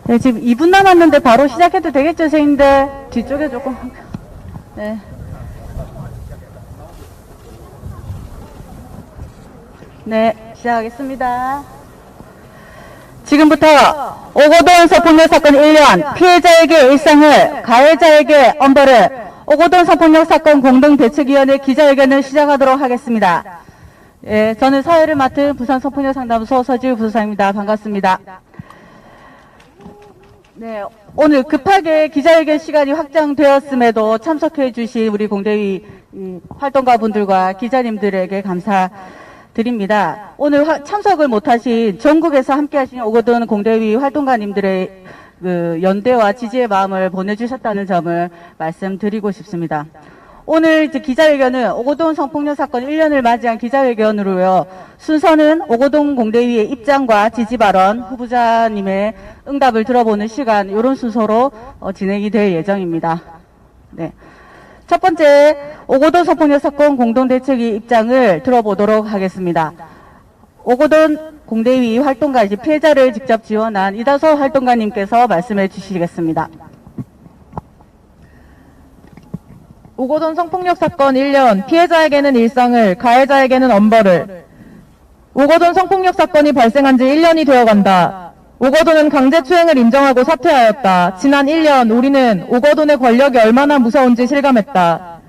네, 지금 2분 남았는데 바로 시작해도 되겠죠, 선생님들? 뒤쪽에 조금. 네. 네, 시작하겠습니다. 지금부터 오거돈 성폭력 사건 1년 피해자에게 일상을, 가해자에게 엄벌을, 오거돈 성폭력 사건 공동대책위원회 기자회견을 시작하도록 하겠습니다. 예, 저는 사회를 맡은 부산 성폭력 상담소 서지우 부소장입니다. 반갑습니다. 네, 오늘 급하게 기자회견 시간이 확정되었음에도 참석해 주신 우리 공대위 활동가분들과 기자님들에게 감사드립니다. 오늘 참석을 못하신 전국에서 함께하신 오거돈 공대위 활동가님들의 그 연대와 지지의 마음을 보내주셨다는 점을 말씀드리고 싶습니다. 오늘 이제 기자회견은 오거돈 성폭력 사건 1년을 맞이한 기자회견으로요. 순서는 오거돈 공대위의 입장과 지지 발언, 후보자님의 응답을 들어보는 시간, 이런 순서로 진행이 될 예정입니다. 네. 첫 번째, 오거돈 성폭력 사건 공동대책위 입장을 들어보도록 하겠습니다. 오거돈 공대위 활동가, 이제 피해자를 직접 지원한 이다소 활동가님께서 말씀해 주시겠습니다. 오거돈 성폭력 사건 1년, 피해자에게는 일상을, 가해자에게는 엄벌을. 오거돈 성폭력 사건이 발생한 지 1년이 되어간다. 오거돈은 강제추행을 인정하고 사퇴하였다. 지난 1년 우리는 오거돈의 권력이 얼마나 무서운지 실감했다.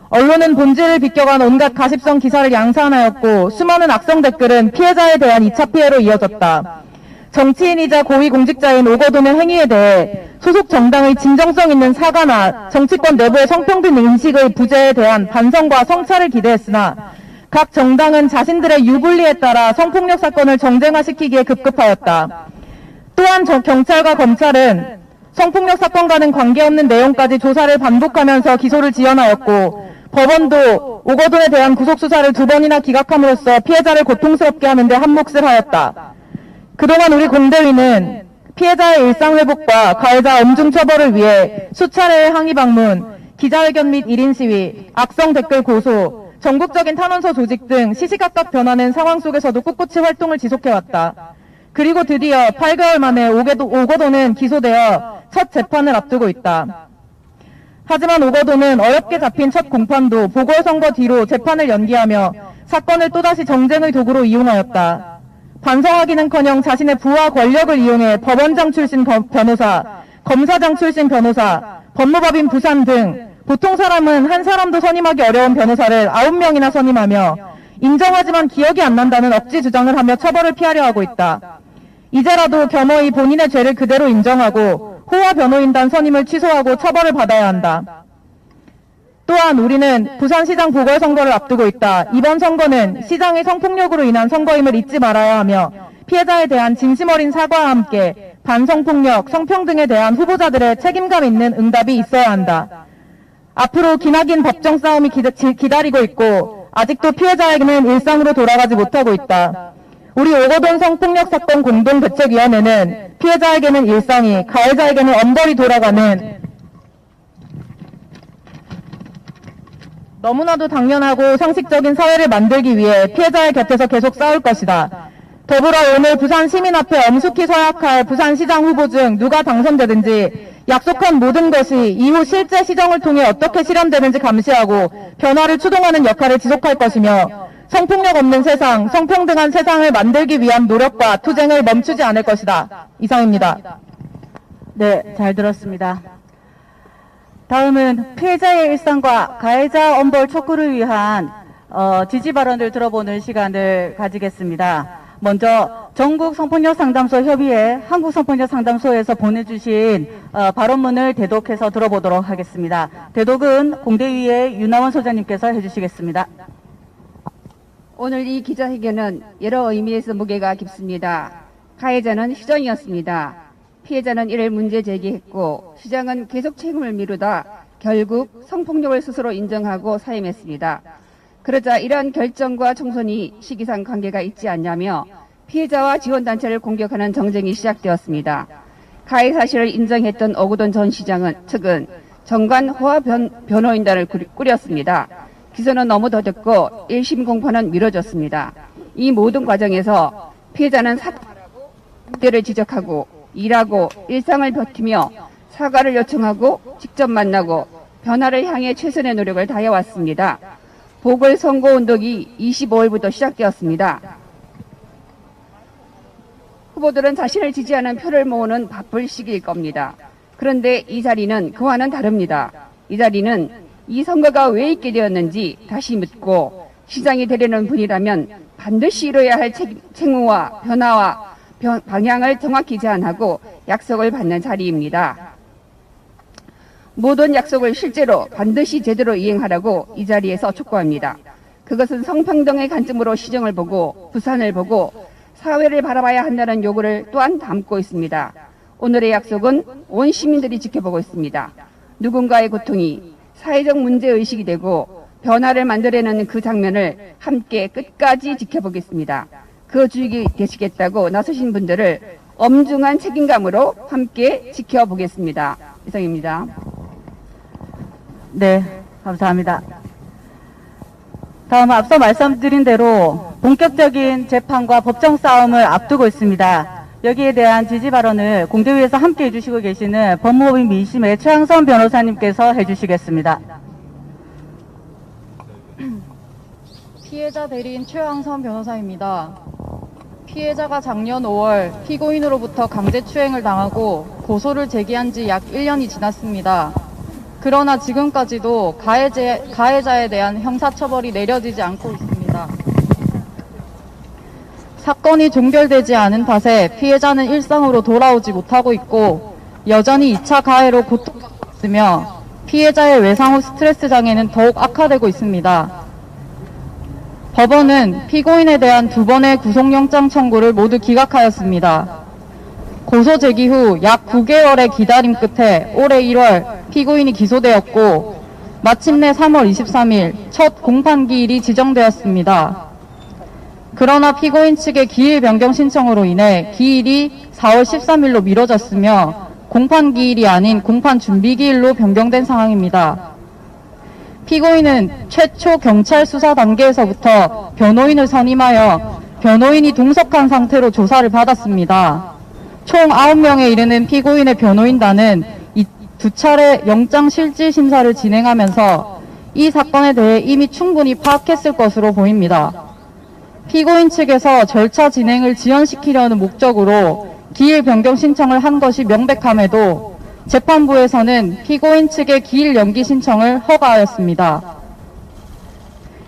언론은 본질을 비껴간 온갖 가십성 기사를 양산하였고 수많은 악성 댓글은 피해자에 대한 2차 피해로 이어졌다. 정치인이자 고위공직자인 오거돈의 행위에 대해 소속 정당의 진정성 있는 사과나 정치권 내부의 성평등 인식의 부재에 대한 반성과 성찰을 기대했으나 각 정당은 자신들의 유불리에 따라 성폭력 사건을 정쟁화시키기에 급급하였다. 또한 경찰과 검찰은 성폭력 사건과는 관계없는 내용까지 조사를 반복하면서 기소를 지연하였고 법원도 오거돈에 대한 구속수사를 2번이나 기각함으로써 피해자를 고통스럽게 하는 데 한몫을 하였다. 그동안 우리 공대위는 피해자의 일상회복과 가해자 엄중 처벌을 위해 수차례의 항의 방문, 기자회견 및 1인 시위, 악성 댓글 고소, 전국적인 탄원서 조직 등 시시각각 변하는 상황 속에서도 꿋꿋이 활동을 지속해왔다. 그리고 드디어 8개월 만에 오거돈은 기소되어 첫 재판을 앞두고 있다. 하지만 오거돈은 어렵게 잡힌 첫 공판도 보궐선거 뒤로 재판을 연기하며 사건을 또다시 정쟁의 도구로 이용하였다. 반성하기는커녕 자신의 부와 권력을 이용해 법원장 출신 변호사, 검사장 출신 변호사, 법무법인 부산 등 보통 사람은 한 사람도 선임하기 어려운 변호사를 9명이나 선임하며 인정하지만 기억이 안 난다는 억지 주장을 하며 처벌을 피하려 하고 있다. 이제라도 겸허히 본인의 죄를 그대로 인정하고 호화 변호인단 선임을 취소하고 처벌을 받아야 한다. 또한 우리는 부산시장 보궐선거를 앞두고 있다. 이번 선거는 시장의 성폭력으로 인한 선거임을 잊지 말아야 하며 피해자에 대한 진심 어린 사과와 함께 반성폭력, 성평등에 대한 후보자들의 책임감 있는 응답이 있어야 한다. 앞으로 기나긴 법정 싸움이 기다리고 있고 아직도 피해자에게는 일상으로 돌아가지 못하고 있다. 우리 오거돈 성폭력 사건 공동대책위원회는 피해자에게는 일상이, 가해자에게는 엄벌이 돌아가는 너무나도 당연하고 상식적인 사회를 만들기 위해 피해자의 곁에서 계속 싸울 것이다. 더불어 오늘 부산 시민 앞에 엄숙히 서약할 부산시장 후보 중 누가 당선되든지 약속한 모든 것이 이후 실제 시정을 통해 어떻게 실현되는지 감시하고 변화를 추동하는 역할을 지속할 것이며 성폭력 없는 세상, 성평등한 세상을 만들기 위한 노력과 투쟁을 멈추지 않을 것이다. 이상입니다. 네, 잘 들었습니다. 다음은 피해자의 일상과 가해자 엄벌 촉구를 위한 지지 발언을 들어보는 시간을 가지겠습니다. 먼저 전국 성폭력 상담소 협의회 한국 성폭력 상담소에서 보내주신 발언문을 대독해서 들어보도록 하겠습니다. 대독은 공대위의 윤하원 소장님께서 해주시겠습니다. 오늘 이 기자회견은 여러 의미에서 무게가 깊습니다. 가해자는 시정이었습니다. 피해자는 이를 문제 제기했고 시장은 계속 책임을 미루다 결국 성폭력을 스스로 인정하고 사임했습니다. 그러자 이러한 결정과 총선이 시기상 관계가 있지 않냐며 피해자와 지원단체를 공격하는 정쟁이 시작되었습니다. 가해 사실을 인정했던 오거돈 전 시장은 측은 정관 호화 변호인단을 꾸렸습니다. 기소는 너무 더뎠고 1심 공판은 미뤄졌습니다. 이 모든 과정에서 피해자는 사퇴하라고 문제를 지적하고 일하고 일상을 버티며 사과를 요청하고 직접 만나고 변화를 향해 최선의 노력을 다해왔습니다. 보궐선거운동이 25일부터 시작되었습니다. 후보들은 자신을 지지하는 표를 모으는 바쁠 시기일 겁니다. 그런데 이 자리는 그와는 다릅니다. 이 자리는 이 선거가 왜 있게 되었는지 다시 묻고 시장이 되려는 분이라면 반드시 이뤄야 할 책무와 변화와 방향을 정확히 제안하고 약속을 받는 자리입니다. 모든 약속을 실제로 반드시 제대로 이행하라고 이 자리에서 촉구합니다. 그것은 성평등의 관점으로 시정을 보고 부산을 보고 사회를 바라봐야 한다는 요구를 또한 담고 있습니다. 오늘의 약속은 온 시민들이 지켜보고 있습니다. 누군가의 고통이 사회적 문제의식이 되고 변화를 만들어내는 그 장면을 함께 끝까지 지켜보겠습니다. 그 주역이 되시겠다고 나서신 분들을 엄중한 책임감으로 함께 지켜보겠습니다. 이상입니다. 네, 감사합니다. 다음 앞서 말씀드린 대로 본격적인 재판과 법정 싸움을 앞두고 있습니다. 여기에 대한 지지 발언을 공대위에서 함께 해주시고 계시는 법무법인 민심의 최항선 변호사님께서 해주시겠습니다. 피해자 대리인 최항선 변호사입니다. 피해자가 작년 5월 피고인으로부터 강제추행을 당하고 고소를 제기한 지 약 1년이 지났습니다. 그러나 지금까지도 가해자에 대한 형사처벌이 내려지지 않고 있습니다. 사건이 종결되지 않은 탓에 피해자는 일상으로 돌아오지 못하고 있고 여전히 2차 가해로 고통받고 있으며 피해자의 외상 후 스트레스 장애는 더욱 악화되고 있습니다. 법원은 피고인에 대한 2번의 구속영장 청구를 모두 기각하였습니다. 고소 제기 후 약 9개월의 기다림 끝에 올해 1월 피고인이 기소되었고 마침내 3월 23일 첫 공판기일이 지정되었습니다. 그러나 피고인 측의 기일 변경 신청으로 인해 기일이 4월 13일로 미뤄졌으며 공판기일이 아닌 공판 준비기일로 변경된 상황입니다. 피고인은 최초 경찰 수사 단계에서부터 변호인을 선임하여 변호인이 동석한 상태로 조사를 받았습니다. 총 9명에 이르는 피고인의 변호인단은 이 2차례 영장 실질 심사를 진행하면서 이 사건에 대해 이미 충분히 파악했을 것으로 보입니다. 피고인 측에서 절차 진행을 지연시키려는 목적으로 기일 변경 신청을 한 것이 명백함에도 재판부에서는 피고인 측의 기일 연기 신청을 허가하였습니다.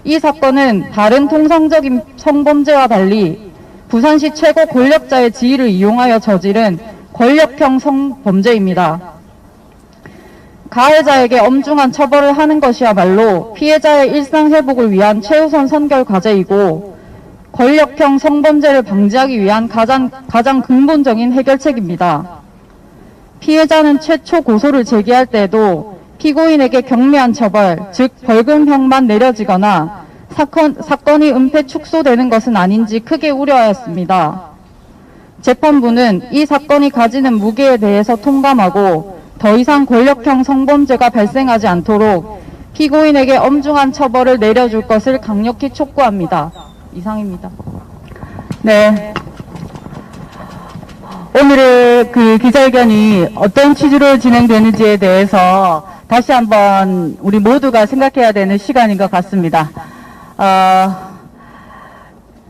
이 사건은 다른 통상적인 성범죄와 달리 부산시 최고 권력자의 지위를 이용하여 저지른 권력형 성범죄입니다. 가해자에게 엄중한 처벌을 하는 것이야말로 피해자의 일상 회복을 위한 최우선 선결 과제이고 권력형 성범죄를 방지하기 위한 가장 근본적인 해결책입니다. 피해자는 최초 고소를 제기할 때에도 피고인에게 경미한 처벌, 즉 벌금형만 내려지거나 사건이 은폐 축소되는 것은 아닌지 크게 우려하였습니다. 재판부는 이 사건이 가지는 무게에 대해서 통감하고 더 이상 권력형 성범죄가 발생하지 않도록 피고인에게 엄중한 처벌을 내려줄 것을 강력히 촉구합니다. 이상입니다. 네. 오늘의 그 기자회견이 어떤 취지로 진행되는지에 대해서 다시 한번 우리 모두가 생각해야 되는 시간인 것 같습니다.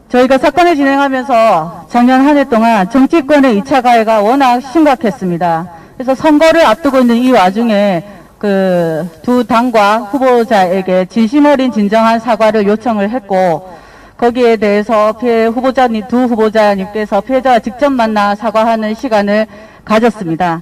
저희가 사건을 진행하면서 작년 한 해 동안 정치권의 2차 가해가 워낙 심각했습니다. 그래서 선거를 앞두고 있는 이 와중에 그 두 당과 후보자에게 진심 어린 진정한 사과를 요청을 했고 거기에 대해서 두 후보자님께서 피해자와 직접 만나 사과하는 시간을 가졌습니다.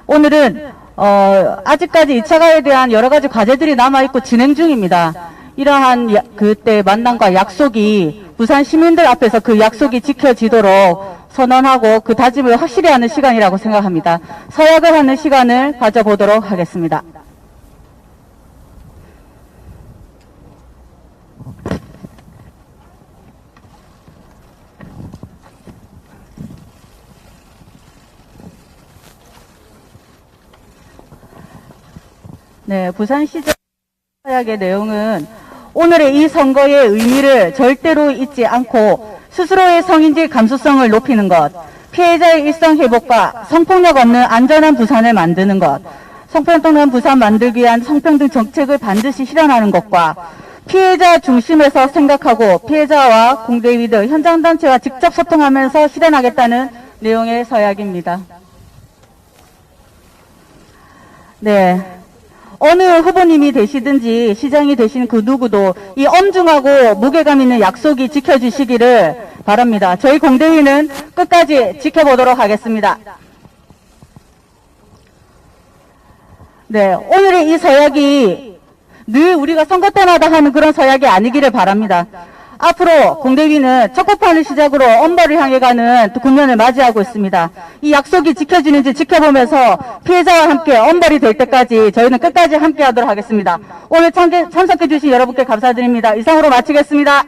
오늘은 아직까지 2차 가해에 대한 여러 가지 과제들이 남아있고 진행 중입니다. 이러한 그때 만남과 약속이 부산 시민들 앞에서 그 약속이 지켜지도록 선언하고 그 다짐을 확실히 하는 시간이라고 생각합니다. 서약을 하는 시간을 가져보도록 하겠습니다. 네, 부산시장 서약의 내용은 오늘의 이 선거의 의미를 절대로 잊지 않고 스스로의 성인지 감수성을 높이는 것, 피해자의 일상 회복과 성폭력 없는 안전한 부산을 만드는 것, 성평등한 부산 만들기 위한 성평등 정책을 반드시 실현하는 것과 피해자 중심에서 생각하고 피해자와 공대위들 현장단체와 직접 소통하면서 실현하겠다는 내용의 서약입니다. 네. 어느 후보님이 되시든지 시장이 되신 그 누구도 이 엄중하고 무게감 있는 약속이 지켜지시기를 바랍니다. 저희 공대위는 끝까지 지켜보도록 하겠습니다. 네, 오늘의 이 서약이 늘 우리가 선거 때마다 하는 그런 서약이 아니기를 바랍니다. 앞으로 공대위는 첫곡판을 시작으로 엄벌을 향해 가는 또 국면을 맞이하고 있습니다. 이 약속이 지켜지는지 지켜보면서 피해자와 함께 엄벌이 될 때까지 저희는 끝까지 함께 하도록 하겠습니다. 오늘 참석해 주신 여러분께 감사드립니다. 이상으로 마치겠습니다.